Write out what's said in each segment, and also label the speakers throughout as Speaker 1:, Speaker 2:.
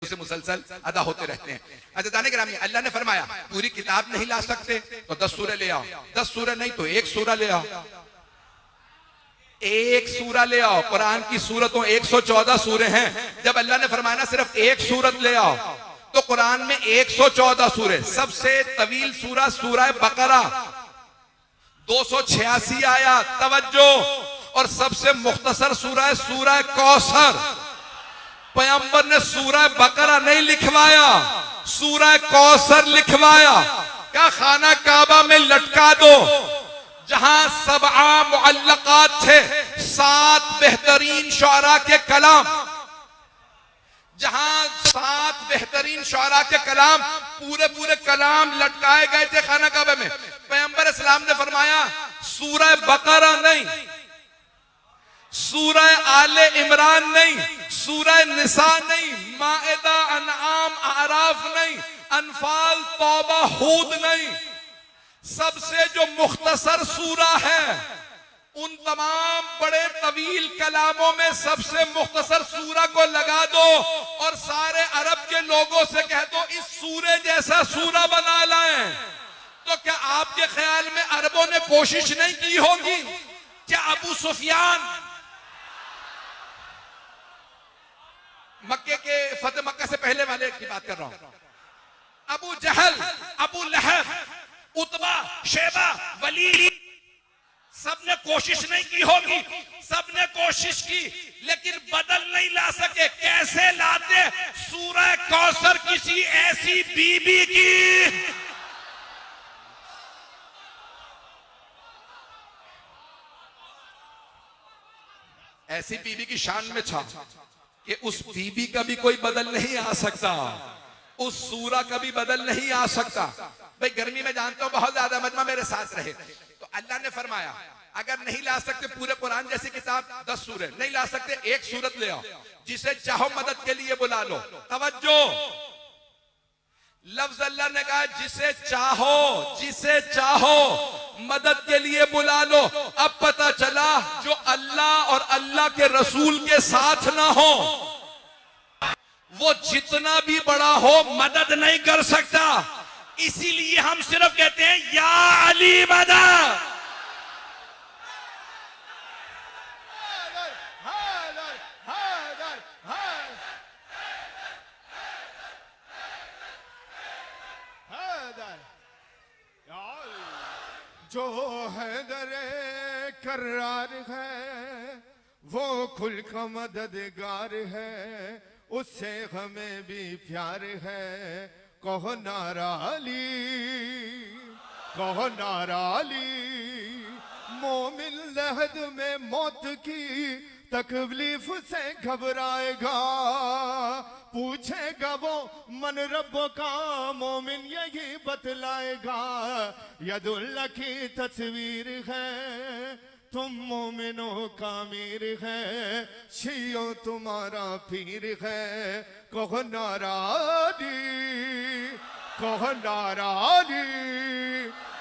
Speaker 1: से मुसलसल अदा होते रहते हैं। अज़ीज़ान गिरामी, अल्लाह ने फरमाया पूरी किताब नहीं ला सकते तो 10 सूरह ले आओ, 10 सूरह नहीं तो 1 सूरह ले आओ, 1 सूरह ले आओ। कुरान की सूरतों 114 सूरह हैं। जब अल्लाह ने फरमाया ना सिर्फ 1 सूरत ले आओ, तो कुरान में 114 सूरह। सबसे तवील सूरह सूरह बकरा 286 आयत, तवज्जो। और सबसे मुख्तसर सूरह सूरह कौसर। पैगंबर ने सूरह बकरा नहीं लिखवाया, सूरह कौसर लिखवाया। क्या खाना काबा में लटका दो, जहां सबआ मुअल्लकात थे, 7 बेहतरीन शुअरा के कलाम, जहां 7 बेहतरीन शुअरा के कलाम, पूरे कलाम लटकाए गए थे खाना काबा में। पैगंबर इस्लाम ने फरमाया सूरह बकरा नहीं, सूरह आले इमरान नहीं, सूरह निसा नहीं, माइदा अनआम आराफ नहीं, अनफाल तौबा हूद नहीं, सबसे जो मुख्तसर सूरा है, उन तमाम बड़े तवील कलामों में सबसे मुख्तसर सूरा को लगा दो और सारे अरब के लोगों से कह दो इस सूरे जैसा सूरा बना लाएं। तो क्या आपके ख्याल में अरबों ने कोशिश नहीं की होगी? क्या अबू सुफियान, मक्के के फतेह मक्का से पहले वाले की बात कर रहा हूं, अबू जहल, अबू लहब, उतबा, शेबा, वलीद, सबने कोशिश नहीं की होगी? सबने कोशिश की लेकिन बदल नहीं ला सके। कैसे लाते? सूरह कौसर किसी ऐसी बीबी की, ऐसी बीबी की शान में था कि उस बीबी का भी कोई बदल नहीं आ सकता, उस सूरा का भी बदल नहीं आ सकता। भाई गर्मी में जानता हूं बहुत ज्यादा, मजमा मेरे साथ रहे। तो अल्लाह ने फरमाया अगर नहीं ला सकते पूरे कुरान जैसी किताब 10 सूरह नहीं ला सकते, 1 सूरत ले आओ, जिसे चाहो मदद के लिए बुला लो। तवज्जो, लफ्ज अल्लाह ने कहा जिसे चाहो मदद के लिए बुला लो। अब पता चला जो अल्लाह और अल्लाह के रसूल के साथ ना हो, वो जितना भी बड़ा हो मदद नहीं कर सकता। इसीलिए हम सिर्फ कहते हैं या अली मदद।
Speaker 2: जो हैदरे करार है वो खुल का मददगार है, उससे हमें भी प्यार है। कहो नारा अली, कहो नारा अली। मोमिन लहद में मौत की तकलीफ से घबराएगा, पूछेगा वो मन रब का, मोमिन यही बतलाएगा। यदुल्ला की तस्वीर है, तुम मोमिनों का अमीर है, शियो तुम्हारा पीर है। कहो नारा अली, कहो नारा अली,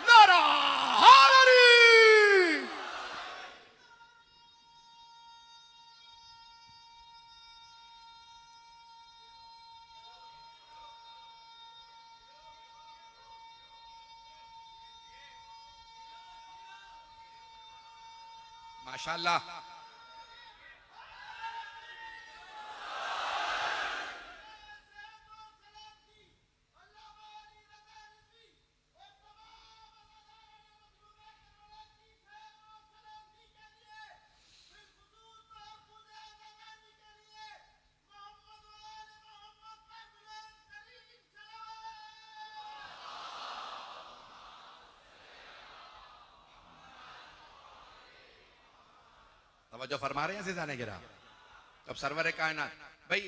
Speaker 2: नारा अली।
Speaker 1: माशाअल्लाह, जो फरमा रहे हैं से जाने गिरा। अब सरवर कायनात भाई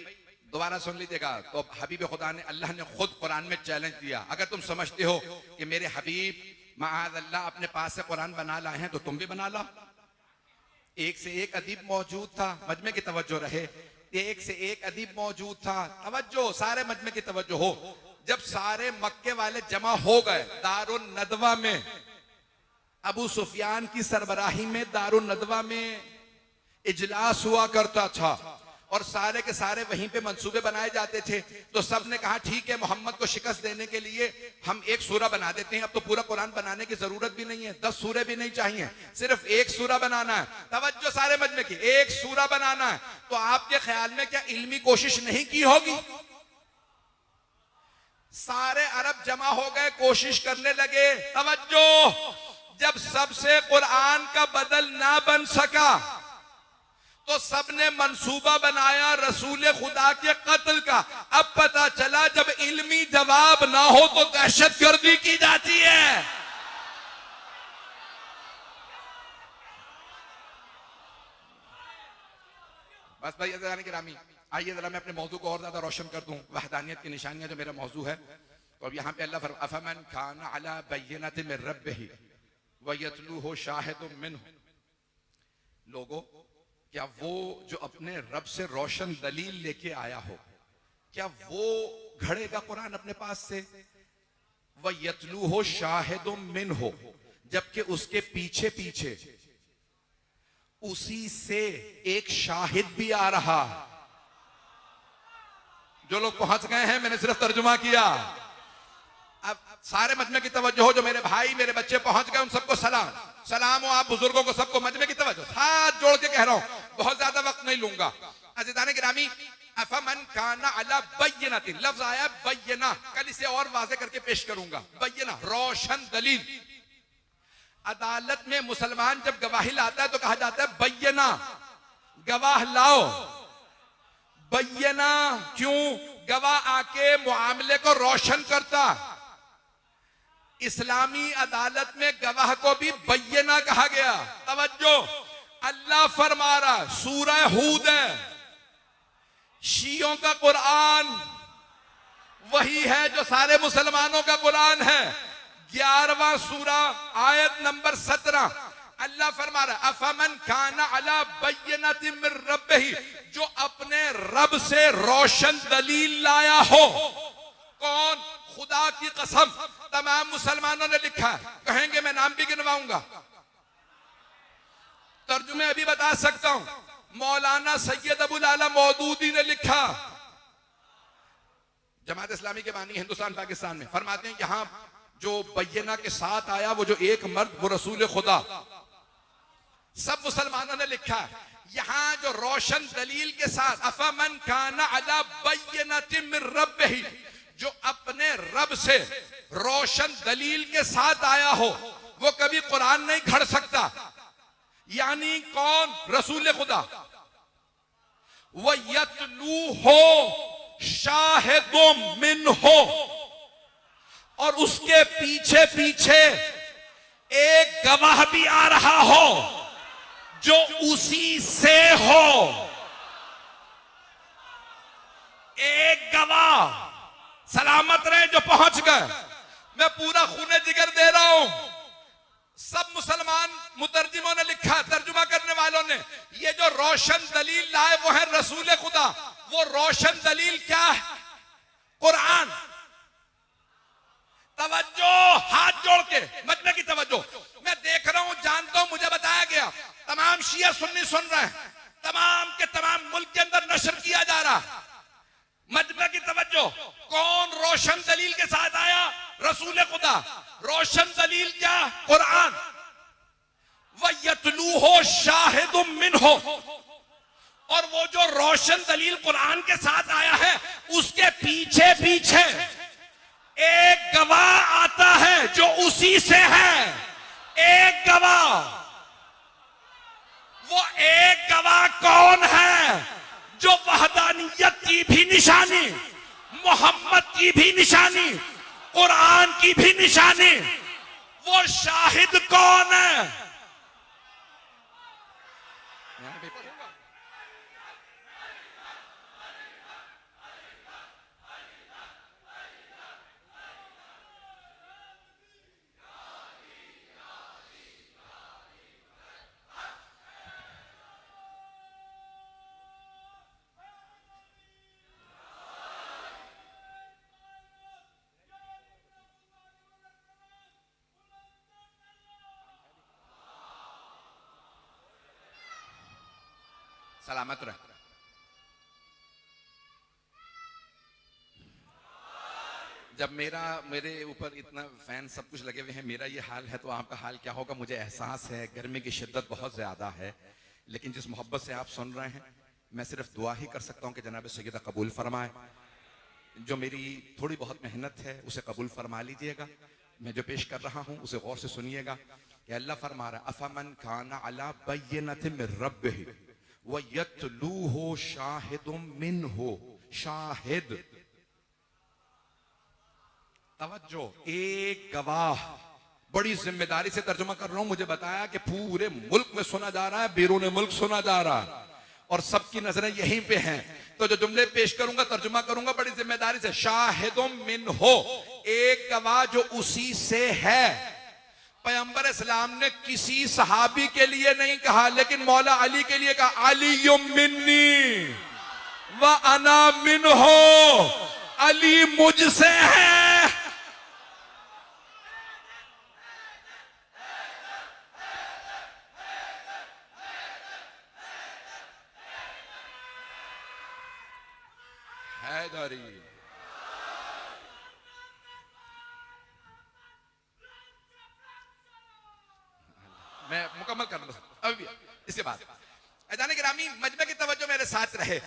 Speaker 1: दोबारा सुन लीजिएगा। तो हबीब खुदा ने, अल्लाह ने खुद कुरान में चैलेंज दिया, अगर तुम समझते हो कि मेरे हबीब माअज़ अल्लाह अपने पास से कुरान बना लाए हैं तो तुम भी बना ला। एक से एक अदीब मौजूद था, मजमे की तवज्जो रहे, एक से एक अदीब मौजूद था। तवज्जो, सारे मजमे की तवज्जो हो। जब सारे मक्के वाले जमा हो गए दारुन नदवा में, अबू सुफियान की सरबराही में दारुन नदवा में इजलास हुआ करता था और सारे के सारे वहीं पे मंसूबे बनाए जाते थे। तो सब ने कहा ठीक है, मोहम्मद को शिकस्त देने के लिए हम एक सूरा बना देते हैं। अब तो पूरा कुरान बनाने की जरूरत भी नहीं है, 10 सूरे भी नहीं चाहिए, सिर्फ एक सूरा बनाना है। तवज्जो सारे मजमे की, एक सूरा बनाना है। तो आपके ख्याल में क्या इल्मी कोशिश नहीं की होगी? सारे अरब जमा हो गए, कोशिश करने लगे। तवज्जो, जब सबसे कुरान का बदल ना बन सका तो सबने मंसूबा बनाया रसूल खुदा के कत्ल का। अब पता चला जब इल्मी जवाब ना हो तो दहशतगर्दी की जाती है। बस भाई अज़रान किरामी, आइए जरा मैं अपने मौजू को और ज्यादा रोशन कर दूं, वहदानियत की निशानियां जो मेरा मौजू है। तो अब यहाँ पे अल्लाह फरमाता है अफमन कान अला बय्यिनतिन मिन रब्बिही व यतलूहु शाहिदुम मिन्हु, लोगों क्या वो जो अपने रब से रोशन दलील लेके आया हो, क्या वो घड़ेगा कुरान अपने पास से? व यतलूहु शाहिदुम मिन्हु, जबकि उसके पीछे पीछे उसी से एक शाहिद भी आ रहा। जो लोग पहुंच गए हैं, मैंने सिर्फ तर्जुमा किया। अब सारे मजमे की तवज्जो हो, जो मेरे भाई मेरे बच्चे पहुंच गए उन सबको सलाम। सलाम हो आप बुजुर्गों को, सबको मजमे की तवज्जो, हाथ जोड़ के कह रहा हूं, बहुत ज्यादा वक्त नहीं लूंगा। अज़ीज़ान गिरामी, अफमन काना अला बय्यिनतिन, लफ्ज आया बय्यना, कल इसे और वाज़ेह करके पेश करूंगा। बय्यना रोशन दलील। अदालत में मुसलमान जब गवाही लाता है तो कहा जाता है बय्यना, गवाह लाओ। बय्यना क्यों? गवाह आके मुआमले को रोशन करता। इस्लामी अदालत में गवाह को भी बय्यना कहा गया। तवज्जो, अल्लाह फरमा रहा, सूरह हूद है, शियों का कुरान वही है जो सारे मुसलमानों का कुरान है। 11वां सूरा आयत नंबर 17, अल्लाह फरमा रहा अफमन काना अला बय्यिनतिन मिन रब्बिही, जो अपने रब से रोशन दलील लाया हो। कौन? खुदा की कसम तमाम मुसलमानों ने लिखा है, कहेंगे मैं नाम भी गिनवाऊंगा, तर्जुमे अभी बता सकता हूं। मौलाना सैयद अबुल आला मौदूदी ने लिखा, जमात इस्लामी के बानी हिंदुस्तान पाकिस्तान में, फरमाते हैं यहां जो बय्यना के साथ आया वो जो एक मर्द वो रसूल खुदा। सब मुसलमानों ने लिखा है यहां जो रोशन दलील के साथ अफमन काना अला बय्यिनतिन मिन रब्बिही, जो अपने रब से रोशन दलील के साथ आया हो वो कभी कुरान नहीं घड़ सकता। यानी कौन? रसूल खुदा। वह यतलू हो शाहिदुम मिन्हु, और उसके पीछे पीछे एक गवाह भी आ रहा हो जो उसी से हो। एक गवाह, सलामत रहे जो पहुंच गए। मैं पूरा खूने जिगर दे रहा हूं। सब मुसलमान मुतर्जिमों ने लिखा, तर्जुमा करने वालों ने, ये जो रोशन दलील लाए वो है रसूल खुदा। वो रोशन दलील क्या है? कुरान। तवज्जो, हाथ जोड़ के मजमे की तवज्जो। मैं देख रहा हूं, जानता हूं, मुझे बताया गया तमाम शिया सुन्नी सुन रहे हैं, तमाम के तमाम मुल्क के अंदर नशर किया जा रहा। मजमे की तवज्जो, कौन रोशन दलील के साथ आया? रसूल खुदा। रोशन दलील क्या? कुरान। वह यतलूहु शाहिदुम मिन्हु, और वो जो रोशन दलील कुरान के साथ आया है उसके पीछे पीछे एक गवाह आता है जो उसी से है। एक गवाह। वो एक गवाह कौन है? जो वहदानियत की भी निशानी, मोहम्मद की भी निशानी, कुरान की भी निशानी, वो शाहिद कौन है? सलामत रहे। जब मेरे ऊपर इतना फैन सब कुछ लगे हुए हैं, मेरा ये हाल है, तो आपका हाल क्या होगा मुझे एहसास है। गर्मी की शिद्दत बहुत ज्यादा है, लेकिन जिस मोहब्बत से आप सुन रहे हैं, मैं सिर्फ दुआ ही कर सकता हूं कि जनाब सैयदा कबूल फरमाए। जो मेरी थोड़ी बहुत मेहनत है उसे कबूल फरमा लीजिएगा। मैं जो पेश कर रहा हूं उसे गौर से सुनिएगा कि अल्लाह फरमा रहा है, अफमन काना अला बय्यनतिन मिर रब्बिही व यतलूहु शाहिदुम मिनहु। शाहिद, तवज्जो, एक गवाह। बड़ी जिम्मेदारी से तर्जुमा कर रहा हूं। मुझे बताया कि पूरे मुल्क में सुना जा रहा है, बैरून मुल्क सुना जा रहा है, और सबकी नजरें यहीं पे हैं। तो जो जुमले पेश करूंगा, तर्जुमा करूंगा बड़ी जिम्मेदारी से। शाहिदुम मिनहु, एक गवाह जो उसी से है। पैगंबर इस्लाम ने किसी सहाबी के लिए नहीं कहा, लेकिन मौला अली के लिए कहा, अलीयुम मिन्नी व अना मिनहु। अली मुझसे है, हैदरी। मैं मुकम्मल करना अभी इसके बाद। अजान गिरामी, मजमे की तवज्जो मेरे साथ रहे।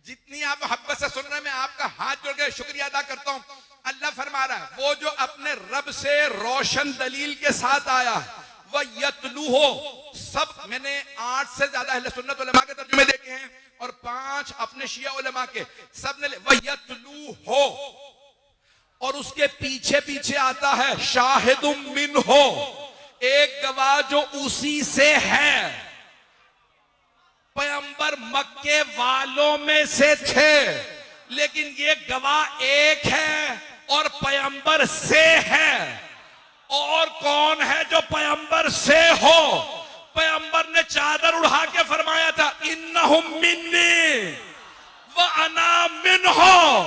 Speaker 1: जितनी आप मोहब्बत से सुन रहे हैं, मैं आपका हाथ जोड़ के शुक्रिया अदा करता हूं। अल्लाह फरमा रहा है, वो जो अपने रब से रोशन दलील के साथ आया, वह यतलू हो। सब मैंने 8 से ज्यादा अहले सुन्नत उलमा के तर्जुमे देखे हैं, और 5 अपने शिया उलमा के। सब ने वह यतलू हो, और उसके पीछे पीछे आता है शाहिदुम मिनहु, एक गवाह जो उसी से है। पैगंबर मक्के वालों में से थे, लेकिन ये गवाह एक है और पैगंबर से है। और कौन है जो पैगंबर से हो? पैगंबर ने चादर उड़ा के फरमाया था, इन्नहुम मिन्नी व अना मिनहुम।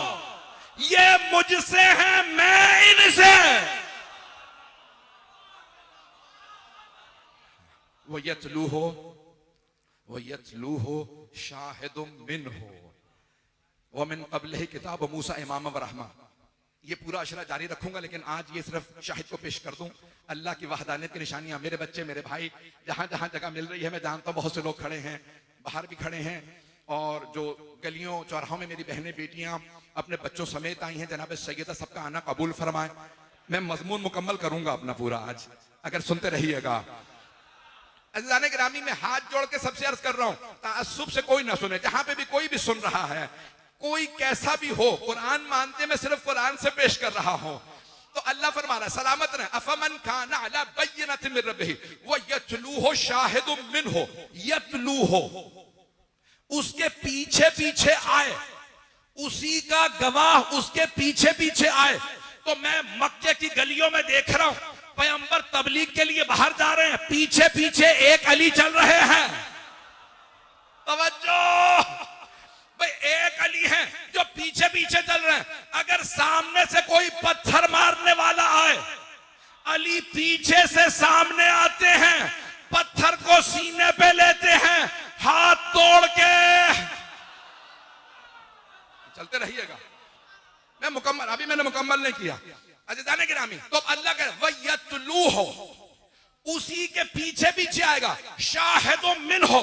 Speaker 1: ये मुझसे है, मैं इनसे। वो यतलू हो शाहिदुम मिनहु व मिन क़ब्लिही किताब मूसा इमाम व रहमा। ये पूरा अशरा जारी रखूंगा, लेकिन आज ये सिर्फ शाहिद को पेश कर दूं। अल्लाह की वहदानियत की निशानियां, मेरे बच्चे, मेरे भाई, जहां जहां जगह मिल रही है, मैं जानता हूं बहुत से लोग खड़े हैं, बाहर भी खड़े हैं, और जो गलियों चौराहों में मेरी बहनें बेटियां अपने बच्चों समेत आई हैं, जनाब सैयदा सबका आना कबूल फरमाए। मैं मजमून मुकम्मल करूंगा अपना पूरा आज, अगर सुनते रहिएगा। अज़ीज़ाने गिरामी, में हाथ जोड़ के सबसे अर्ज कर रहा हूं, ताअस्सुब से कोई ना सुने। जहां पे भी कोई भी सुन रहा है, कोई कैसा भी हो, कुरान मानते मैं सिर्फ कुरान से पेश कर रहा हूं। तो अल्लाह फरमा रहा है, सलामत रहे, अफमन काना अला बय्यनतिन मिर रब्बिही व यतलूहु शाहिदुम मिनहु। यतलूहु, उसके पीछे पीछे आए, उसी का गवाह उसके पीछे पीछे आए। तो मैं मक्के की गलियों में देख रहा हूं, पैगंबर तबलीग के लिए बाहर जा रहे हैं, पीछे पीछे एक अली चल रहे हैं। तवज्जो भाई, एक अली है जो पीछे पीछे चल रहे हैं। अगर सामने से कोई पत्थर मारने वाला आए, अली पीछे से सामने आते हैं, पत्थर को सीने पे लेते हैं, हाथ तोड़ के। चलते रहिएगा, मैं मुकम्मल, अभी मैंने मुकम्मल नहीं किया। अज़ीज़ाने गिरामी, तो अल्लाह कह वयतलू हो, उसी के पीछे पीछे आएगा शाहिदुम मिनहु,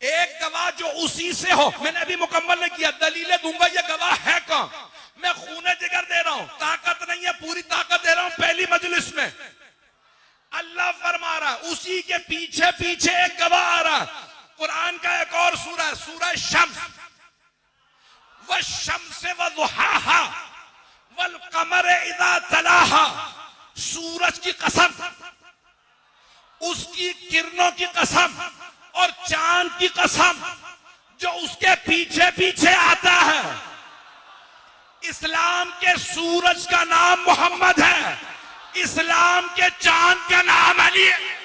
Speaker 1: एक गवाह जो उसी से हो। मैंने अभी मुकम्मल नहीं किया, दलीलें दूंगा ये गवाह है कौन। मैं खूने जिगर दे रहा हूं, ताकत नहीं है, पूरी ताकत दे रहा हूं पहली मजलिस में। अल्लाह फरमा रहा है, उसी के पीछे पीछे एक गवाह आ रहा है। कुरान का एक और सूरा है, सूरा शम्स, वश्शम्स वदुहाहा वल कमर इज़ा तलाहा। सूरज की कसम, उसकी किरणों की कसम, और चांद की कसम, जो उसके पीछे पीछे आता है। इस्लाम के सूरज का नाम मोहम्मद है, इस्लाम के चांद का नाम अली है।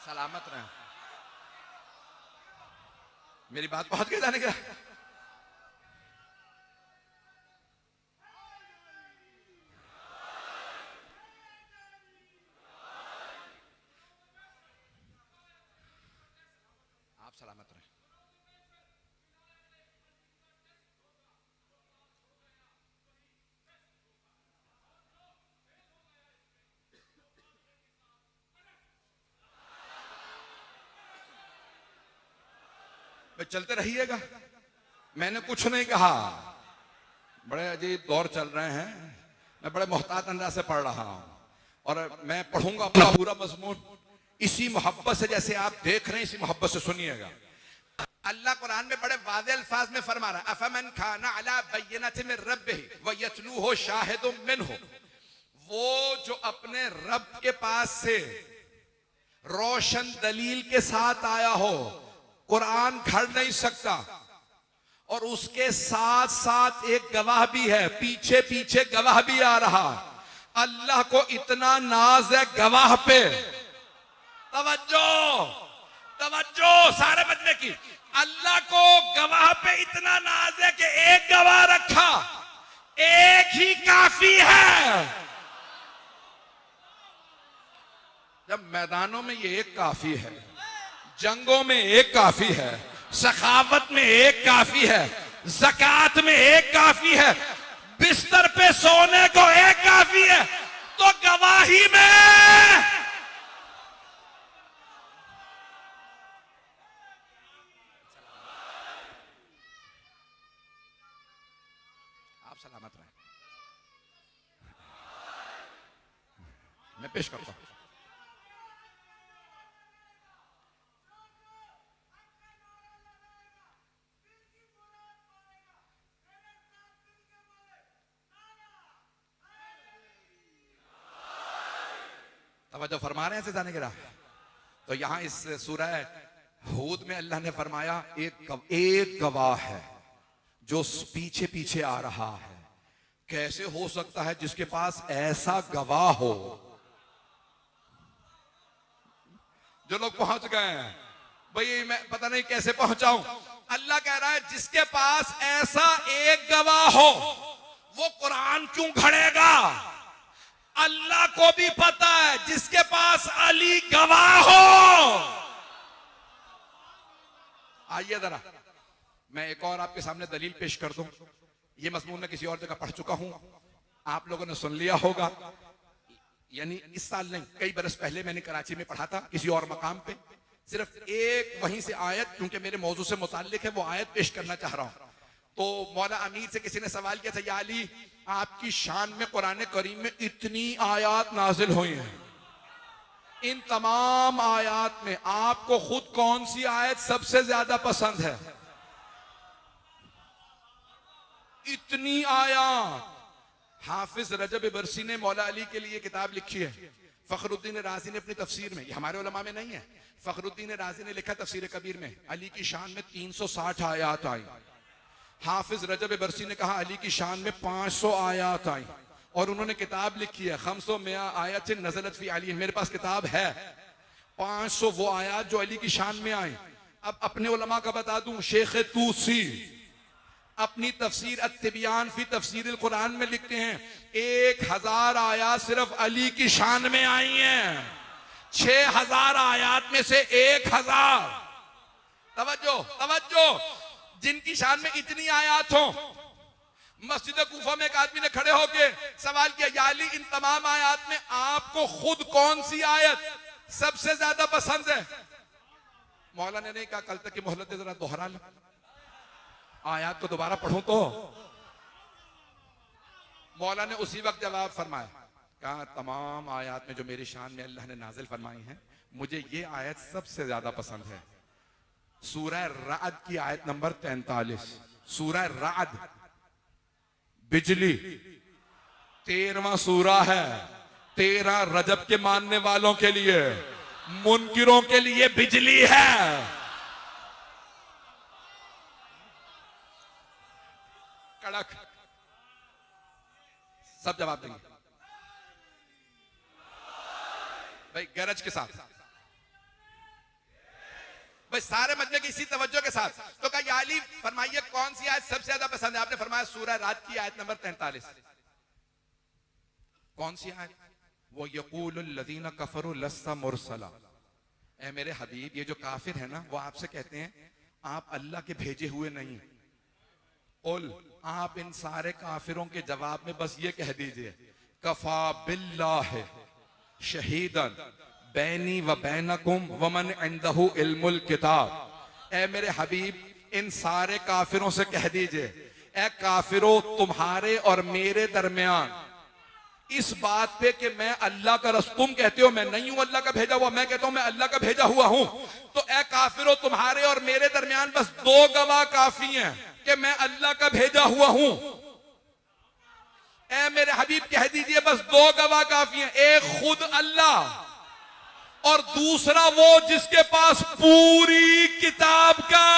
Speaker 1: सलामत रहे। मेरी बात पहुंच गई जाने का? आप सलामत रहे। भाई चलते रहिएगा, मैंने कुछ नहीं कहा। बड़े अजीब दौर चल रहे हैं, मैं बड़े मोहतात अंदाज से पढ़ रहा हूं और मैं पढ़ूंगा अपना पूरा मजमून इसी मोहब्बत से, जैसे आप देख रहे हैं इसी मोहब्बत से सुनिएगा। अल्लाह कुरान में बड़े वाज़े अल्फाज में फरमा रहा है, अफमन खाना अला बय्यनतिन मिन रब्बिही व यतलूहु शाहिदुम मिन्हु, वो जो अपने रब के पास से रोशन दलील के साथ आया हो, कुरान खड़ नहीं सकता, और उसके साथ साथ एक गवाह भी है, पीछे पीछे गवाह भी आ रहा। अल्लाह को इतना नाज है गवाह पे, तवज्जो तवज्जो सारे बजने की, अल्लाह को गवाह पे इतना नाज है कि एक गवाह रखा, एक ही काफी है। जब मैदानों में ये एक काफी है, जंगों में एक काफी है, सखावत में एक काफी है, ज़कात में एक काफी है, बिस्तर पे सोने को एक काफी है, तो गवाही में आप सलामत रहे। मैं पेश करता हूं। तवज्जो फरमा रहे हैं जाने के रहा। तो यहां इस सूरह हूद में अल्लाह ने फरमाया एक गवाह है जो पीछे पीछे आ रहा है। कैसे हो सकता है जिसके पास ऐसा गवाह हो? जो लोग पहुंच गए हैं भाई, मैं पता नहीं कैसे पहुंचाऊं। अल्लाह कह रहा है जिसके पास ऐसा एक गवाह हो वो कुरान क्यों खड़ेगा? अल्लाह को भी पता है जिसके पास अली गवाह हो। आइए जरा मैं एक और आपके सामने दलील पेश कर दूं। ये मजमून मैं किसी और जगह पढ़ चुका हूं, आप लोगों ने सुन लिया होगा। यानी इस साल नहीं, कई बरस पहले मैंने कराची में पढ़ा था किसी और मकाम पे। सिर्फ एक वहीं से आयत, क्योंकि मेरे मौजू से मुताल्लिक है, वो आयत पेश करना चाह रहा हूं। तो मौला अमीर से किसी ने सवाल किया था, या अली आपकी शान में कुरान करीम में इतनी आयात नाजिल हुई हैं, इन तमाम आयात में आपको खुद कौन सी आयत सबसे ज्यादा पसंद है? इतनी आयात। हाफिज रजब बरसी ने मौला अली के लिए किताब लिखी है, फखरुद्दीन राजी ने अपनी तफसीर में, ये हमारे उलमा में नहीं है, फखरुद्दीन राजी ने लिखा तफसीर कबीर में, अली की शान में 360 आयात आई। हाफिज रजब बरसी ने कहा अली की शान में 500 आयात आई। और उन्होंने किताब लिखी है 500 आयत नज़लत फी अली, मेरे पास किताब है। 500 वो आयात जो अली की शान में आई। अब अपने उलमा का बता दूं, शेख तूसी अपनी तफसीर अत-तिबयान फी तफसीर कुरान में लिखते हैं 1000 आयात सिर्फ अली की शान में आई हैं। 6000 आयात में से 1000, तवज्जो तवज्जो, जिनकी शान में इतनी आयात हो। मस्जिद कूफा में एक आदमी ने खड़े होके सवाल किया, या अली इन तमाम आयात में आपको खुद कौन सी आयत सबसे ज्यादा पसंद है? मौला ने नहीं कहा कल तक की मोहलत जरा दोहरा लो, आयात को दोबारा पढ़ूं तो? मौला ने उसी वक्त जवाब फरमाया, कहा तमाम आयात में जो मेरी शान में अल्लाह ने नाजिल फरमाई है, मुझे ये आयत सबसे ज्यादा पसंद है, सूरह राद की आयत नंबर 43। सूरह राद बिजली 13वां सूरा है, 13 रजब के मानने वालों के लिए, मुनकिरों के लिए बिजली है। कड़क। सब जवाब देंगे भाई गरज के साथ, भाई सारे मजमे की इसी तवज्जो के साथ। तो कहा या अली फरमाइए कौन सी आयत सबसे ज्यादा पसंद है? आपने फरमाया सूरह रात की आयत नंबर 43। कौन सी आयत? वो यक़ूलुल लज़ीना कफ़रू लस्ता मुरसला। ऐ मेरे हबीब, ये जो काफिर है ना वो आपसे कहते हैं आप अल्लाह के भेजे हुए नहीं। उल, आप इन सारे काफिरों के जवाब में बस ये कह दीजिए कफा बिल्लाह शहीदन बैनी व बैनकुम वमन इंदहु इल्मुल किताब। ऐ मेरे हबीब, इन सारे काफिरों से कह दीजिए ऐ काफिरों, तुम्हारे और मेरे दरमियान इस बात पे कि मैं अल्लाह का रसूल, तुम कहते हो मैं नहीं हूं अल्लाह का भेजा हुआ, मैं कहता हूं मैं अल्लाह का भेजा हुआ हूं। तो ऐ काफिरों, तुम्हारे और मेरे दरमियान बस 2 गवाह काफी हैं कि मैं अल्लाह का भेजा हुआ हूं। ऐ मेरे हबीब कह दीजिए बस 2 गवाह काफी हैं, एक खुद अल्लाह और दूसरा वो जिसके पास पूरी किताब का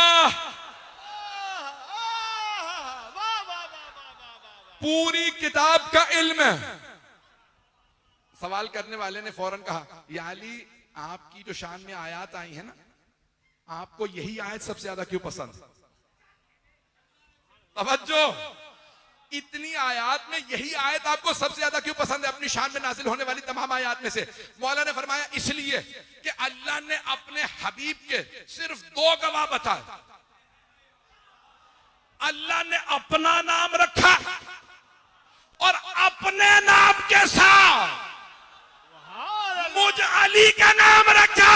Speaker 1: पूरी किताब का इल्म है। सवाल करने वाले ने फौरन कहा या अली, आपकी जो शान में आयत आई है ना, आपको यही आयत सबसे ज्यादा क्यों पसंद? तवज्जो, इतनी आयत में यही आयत आपको सबसे ज्यादा क्यों पसंद है अपनी शान में नाजिल होने वाली तमाम आयत में से? मौला ने फरमाया इसलिए कि अल्लाह ने अपने हबीब के सिर्फ 2 गवाह बताए। अल्लाह ने अपना नाम रखा और अपने नाम के साथ मुझ अली का नाम रखा।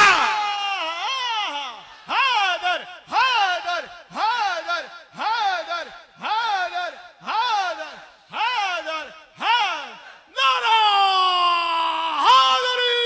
Speaker 2: हादर हादर हादर हादर हादर हादर हादर हादर नारा हादरी।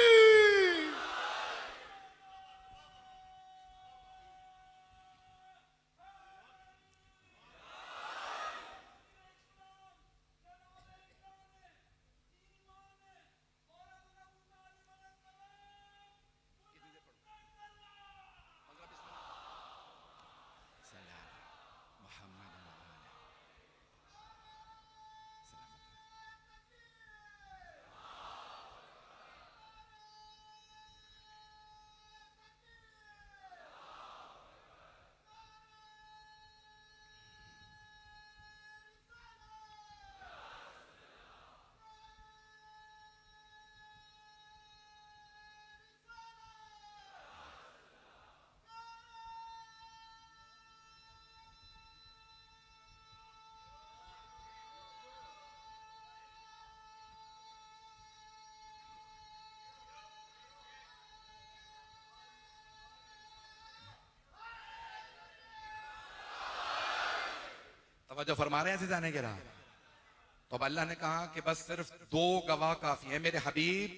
Speaker 1: तवज्जो फरमा रहे हैं ऐसे जाने के रहा। तो अब अल्लाह ने कहा कि बस सिर्फ 2 गवाह काफी है मेरे हबीब।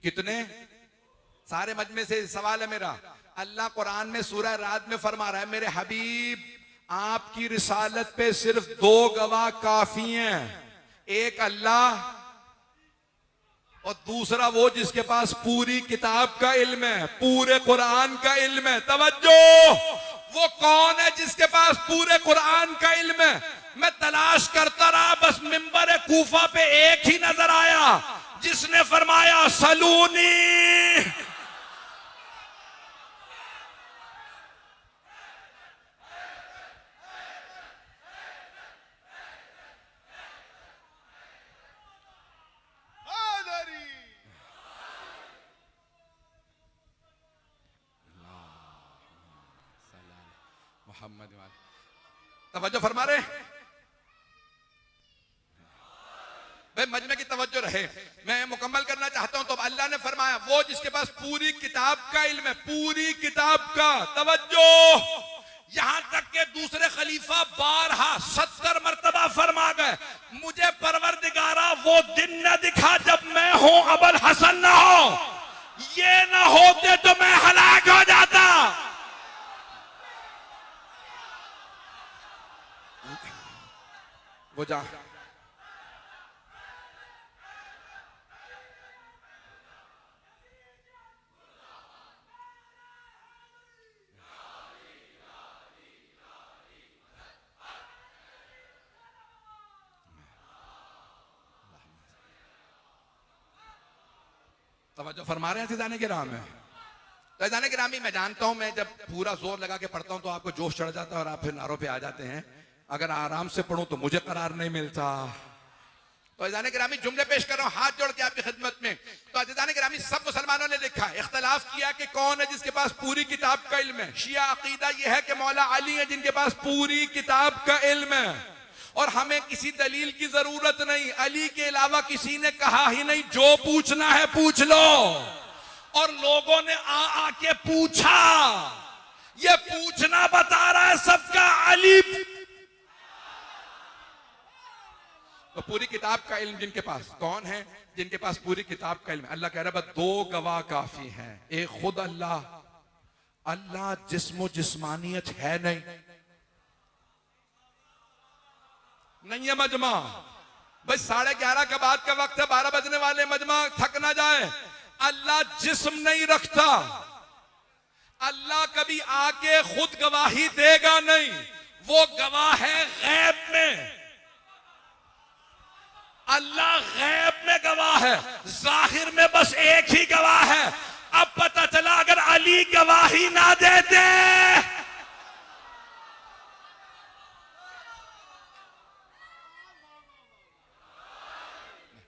Speaker 1: कितने? सारे मजमे से सवाल है मेरा। अल्लाह कुरान में सूरह रात में फरमा रहा है मेरे हबीब आपकी रिसालत पे सिर्फ 2 गवाह काफी हैं, एक अल्लाह और दूसरा वो जिसके पास पूरी किताब का इल्म है, पूरे कुरान का इल्म है। तवज्जो, वो कौन है जिसके पास पूरे कुरान का इल्म है? मैं तलाश करता रहा, बस मिंबर कूफा पे एक ही नजर आया जिसने फरमाया सलूनी। मोहम्मद तवज्जो फरमा रहे भाई, मजमे की तवज्जो रहे। मैं मुकम्मल करना चाहता हूं। तो अल्लाह ने फरमाया वो जिसके पास पूरी किताब का इल्म है, पूरी किताब का। तवज्जो, यहां तक के दूसरे खलीफा 70 मरतबा फरमा गए मुझे परवरदिगारा वो दिन न दिखा जब मैं हूं अबुल हसन न हो, ये न होते तो मैं हलाक हो जाता। वो जा तवज्जो फरमा रहे हैं अज़ीज़ान किराम में। तो अज़ीज़ान किरामी, मैं जानता हूं मैं जब पूरा जोर लगा के पढ़ता हूं तो आपको जोश चढ़ जाता है और आप फिर नारों पे आ जाते हैं। अगर आराम से पढ़ूं तो मुझे करार नहीं मिलता। तो अज़ीज़ान किरामी, जुमले पेश कर रहा हूं हाथ जोड़ के आपकी खिदमत में। तो अज़ीज़ान किरामी, सब मुसलमानों ने लिखा, इख्तलाफ किया कि कौन है जिसके पास पूरी किताब का इल्म है। शिया अकीदा यह है कि मौला अली है जिनके पास पूरी किताब का इल्म है और हमें किसी दलील की जरूरत नहीं। अली के अलावा किसी ने कहा ही नहीं, जो पूछना है पूछ लो। और लोगों ने आके पूछा, ये पूछना बता रहा है सबका अली। तो पूरी किताब का इल्म जिनके पास, कौन है जिनके पास पूरी किताब का इल्म? अल्लाह कह रहा है बस दो गवाह काफी हैं, एक खुद अल्लाह। अल्लाह जिस्म जिस्मानियत है नहीं है मजमा। भाई 11:30 का बाद का वक्त है, 12 बजने वाले, मजमा थक ना जाए। अल्लाह जिस्म नहीं रखता। अल्लाह कभी आके खुद गवाही देगा नहीं, वो गवाह है गैब में। अल्लाह गैब में गवाह है, जाहिर में बस एक ही गवाह है। अब पता चला अगर अली गवाही ना देते,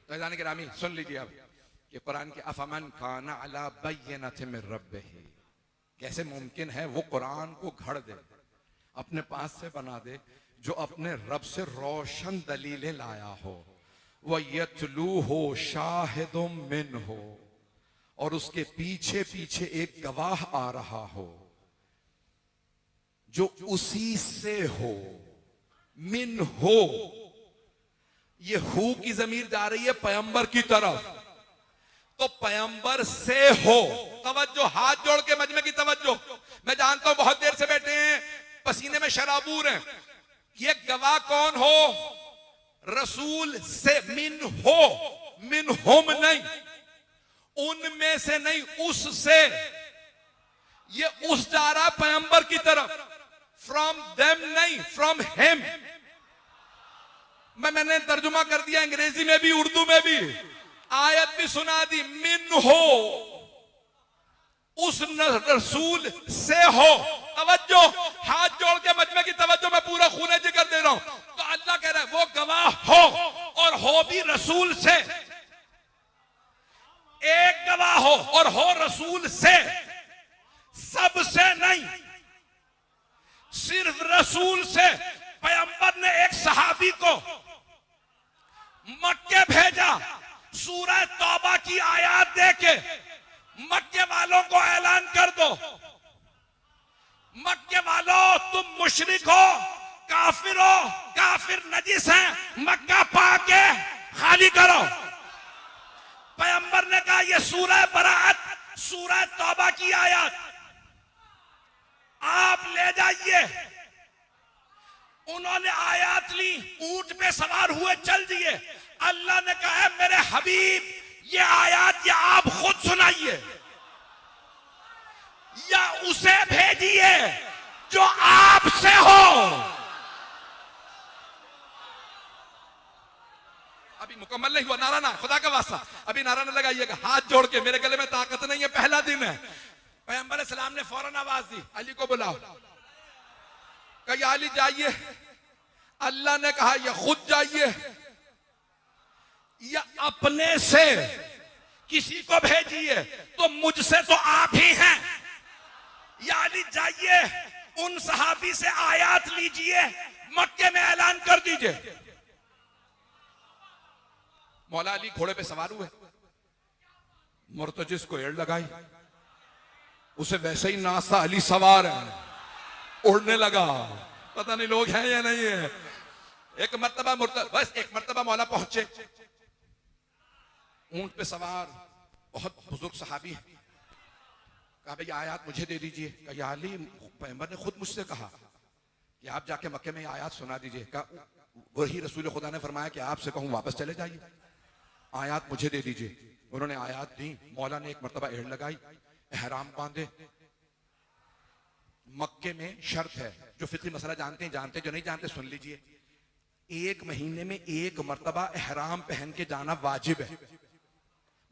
Speaker 1: तो गिरामी सुन लीजिए अब कि कुरान के अफमन काना अला बय्यनतिन मिन रब्बिही, कैसे मुमकिन है वो कुरान को घड़ दे, अपने पास से बना दे, जो अपने रब से रोशन दलीलें लाया हो। वह यतलूहु शाहिदुम मिनहु, और उसके पीछे पीछे एक गवाह आ रहा हो जो उसी से हो। मिन हो, ये हु की जमीर जा रही है पैगंबर की तरफ, तो पैगंबर से हो। तवज्जो, हाथ जोड़ के मजमे की तवज्जो। मैं जानता हूं बहुत देर से बैठे हैं, पसीने में शराबूर हैं। ये गवाह कौन हो? रसूल से। मिन हो, मिन हुम नहीं, उनमें से नहीं, उससे। ये उस जा रहा पैगंबर की तरफ, फ्रॉम देम नहीं, फ्रॉम हिम। मैंने तर्जुमा कर दिया अंग्रेजी में भी उर्दू में भी, आयत भी सुना दी। मिन हो, उस रसूल से हो। तवज्जो, हाथ जोड़ के मजमे की तवज्जो, मैं पूरा खूने जिक्र दे रहा हूं। तो अल्लाह कह रहा है वो गवाह हो, और हो भी रसूल से। एक गवाह हो और हो रसूल से, सबसे नहीं, सिर्फ रसूल से। पैगंबर ने एक सहाबी को मक्के भेजा, सूरह तौबा की आयत देके मक्के वालों को ऐलान कर दो, मक्के वालों तुम मुशरिक हो, काफिर हो, काफिर नजिस हैं, मक्का पाके खाली करो। पैगंबर ने कहा ये सूरह बरात, सूरह तौबा की आयत आप ले जाइए। उन्होंने आयत ली, ऊंट पे सवार हुए, चल दिए। अल्लाह ने कहा मेरे हबीब ये आयत या आप खुद सुनाइए या उसे भेजिए जो आपसे हो। अभी मुकम्मल नहीं हुआ नारा, ना खुदा का वास्ता, अभी नारा न लगाइएगा। हाथ जोड़ के, मेरे गले में ताकत नहीं है, पहला दिन है। पैगंबर सलाम ने फौरन आवाज दी, अली को बुलाओ। कहा अली जाइए। अल्लाह ने कहा या खुद जाइए या अपने से किसी को भेजिए। तो मुझसे तो आप ही हैं। या अली जाइए, उन सहाबी से आयत लीजिए, मक्के में ऐलान कर दीजिए। मौला अली घोड़े पे सवार हुए, मुर्तजिस को एड़ लगाई, उसे वैसे ही नासा, अली सवार है, उड़ने लगा। पता नहीं लोग हैं या नहीं है। एक मर्तबा बस एक मर्तबा मौला पहुंचे, ऊंट पे सवार, बहुत बुजुर्ग सहाबी है। कहा भैया आयत मुझे दे दीजिए। कहा या अली, पैगंबर ने खुद मुझसे कहा कि आप जाके मक्के में आयत सुना दीजिए। कहा वही रसूल खुदा ने फरमाया कि आपसे कहूं वापस चले जाइए, आयत मुझे दे दीजिए। उन्होंने आयत दी। मौला ने एक मर्तबा एड़ लगाई, एहराम बांधे। मक्के में शर्त है, जो फिक्री मसला जानते हैं जानते, जो नहीं जानते सुन लीजिए। 1 महीने में 1 मर्तबा एहराम पहन के जाना वाजिब है।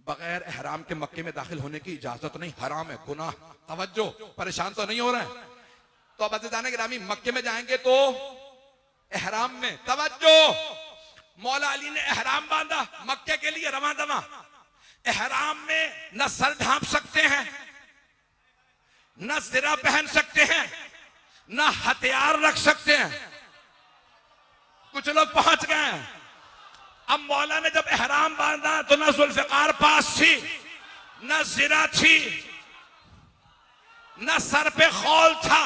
Speaker 1: बगैर एहराम के मक्के में दाखिल होने की इजाजत नहीं, हराम है, गुनाह। तवज्जो, परेशान तो नहीं हो रहा है? तो अब अज़ीज़ान गिरामी, मक्के में जाएंगे तो एहराम में, तवज्जो, मौला अली ने एहराम बांधा मक्के के लिए रवां दवा। एहराम में न सर ढांप सकते हैं, न सिरा पहन सकते हैं, न हथियार रख सकते हैं। कुछ लोग पहुंच गए हैं। अब मौला ने जब एहराम बांधा तो न जुल्फिकार पास थी, न सिरा थी, न सर पे खौल था।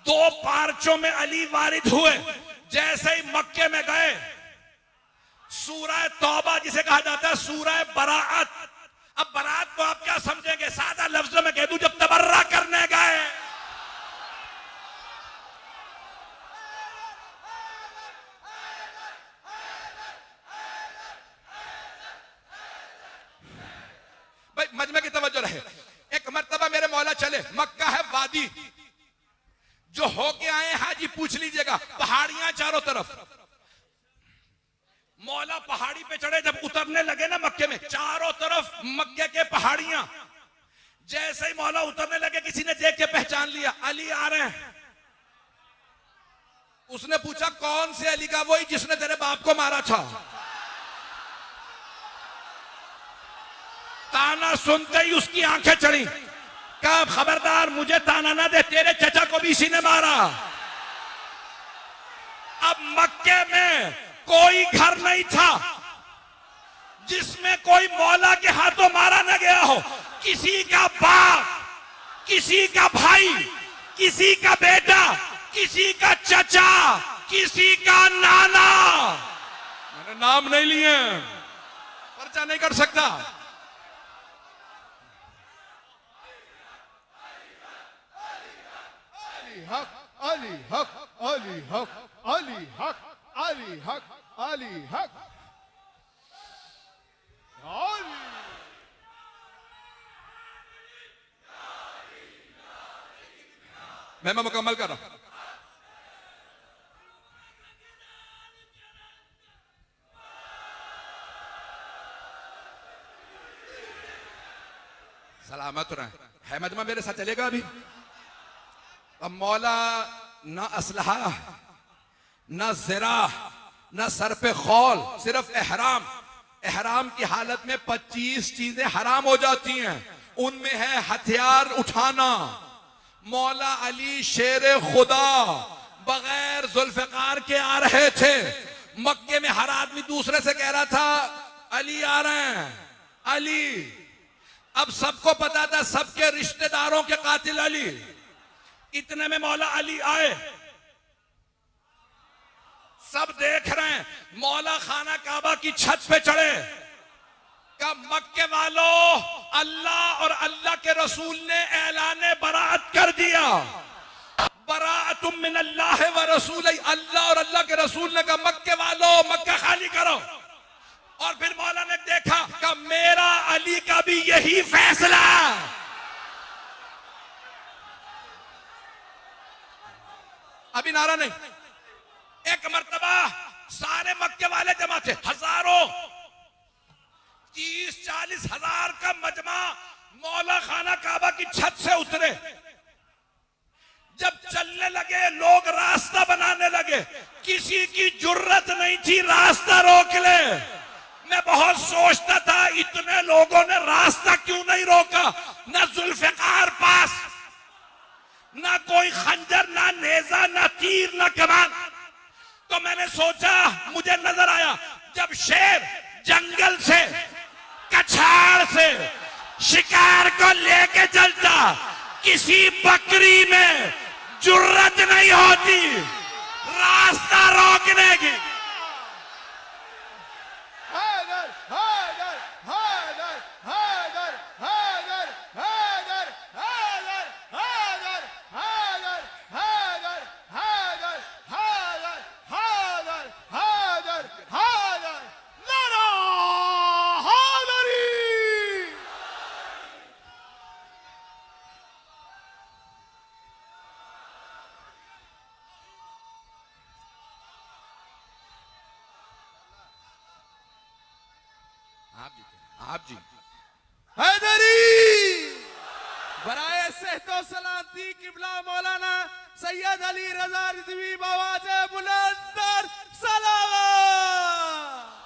Speaker 1: दो पार्चों में अली वारिद हुए। जैसे ही मक्के में गए, सूरह तौबा जिसे कहा जाता है सूरह बराअत। अब बरात को आप क्या समझेंगे? सादा लफ्जों में कह दूं, जब तबर्रा करने गए, भाई मजमे की तवज्जो रहे। एक मर्तबा मेरे मौला चले, मक्का है वादी, जो होके आए हाजी पूछ लीजिएगा, पहाड़ियां चारों तरफ। मौला पहाड़ी पे चढ़े, जब उतरने लगे ना मक्के में, चारों तरफ मक्के के पहाड़ियां। जैसे ही मौला उतरने लगे, किसी ने देख के पहचान लिया, अली आ रहे हैं। उसने पूछा, कौन से अली का? वही जिसने तेरे बाप को मारा था। ताना सुनते ही उसकी आंखें चढ़ी। कहा, खबरदार, मुझे ताना ना दे, तेरे चचा को भी इसी ने मारा। अब मक्के में कोई घर नहीं था जिसमें कोई मौला के हाथों मारा न गया हो। किसी का बाप, किसी का भाई, किसी का बेटा, किसी का चचा, किसी का नाना। मैंने नाम नहीं लिए, पर्चा नहीं कर सकता।
Speaker 2: हक अली हक अली हक अली हक अली हक अली हक अली।
Speaker 1: मैं मुकम्मल कर रहा हूं। सलामत रहे। है मजमा मेरे साथ चलेगा अभी? अब मौला न असलहा, न ज़रा, न सर पे खौल, सिर्फ एहराम। एहराम की हालत में 25 चीजें हराम हो जाती हैं। उनमें है हथियार उठाना। मौला अली शेर खुदा बगैर जुल्फिकार के आ रहे थे। मक्के में हर आदमी दूसरे से कह रहा था, अली आ रहे हैं, अली। अब सबको पता था सबके रिश्तेदारों के कातिल अली। इतने में मौला अली आए, सब देख रहे हैं। मौला खाना काबा की छत पे चढ़े। का मक्के वालों, अल्लाह और अल्लाह के रसूल ने ऐलाने बराअत कर दिया। बराअतुम मिन अल्लाह व रसूल। अल्लाह और अल्लाह के रसूल ने कहा, मक्के वालों, मक्का खाली करो। और फिर मौला ने देखा कि मेरा अली का भी यही फैसला। अभी नारा नहीं। एक मर्तबा सारे मक्के वाले जमा थे, हजारों, 30-40 हजार का मजमा मौला खाना काबा की छत से उतरे। जब चलने लगे, लोग रास्ता बनाने लगे। किसी की जुर्रत नहीं थी रास्ता रोक ले। मैं बहुत सोचता था, इतने लोगों ने रास्ता क्यों नहीं रोका? न जुल्फिकार पास, ना कोई खंजर, ना नेजा, ना तीर, ना कमान। तो मैंने सोचा, मुझे नजर आया, जब शेर जंगल से, कछाड़ से शिकार को लेके चलता, किसी बकरी में जुर्रत नहीं होती रास्ता रोकने की।
Speaker 2: हैदर हैदर हैदर हैदर हैदर हैदर हैदर हैदर हैदर हैदर हैदर हैदर हैदर हैदर हैदर नारा हैदरी।
Speaker 1: आप जी
Speaker 2: हैदरी।
Speaker 3: बराए सेहतो सलामती किबला मौलाना सैयद अली रजा रिजवी बाबा जय बुलंद सलावत।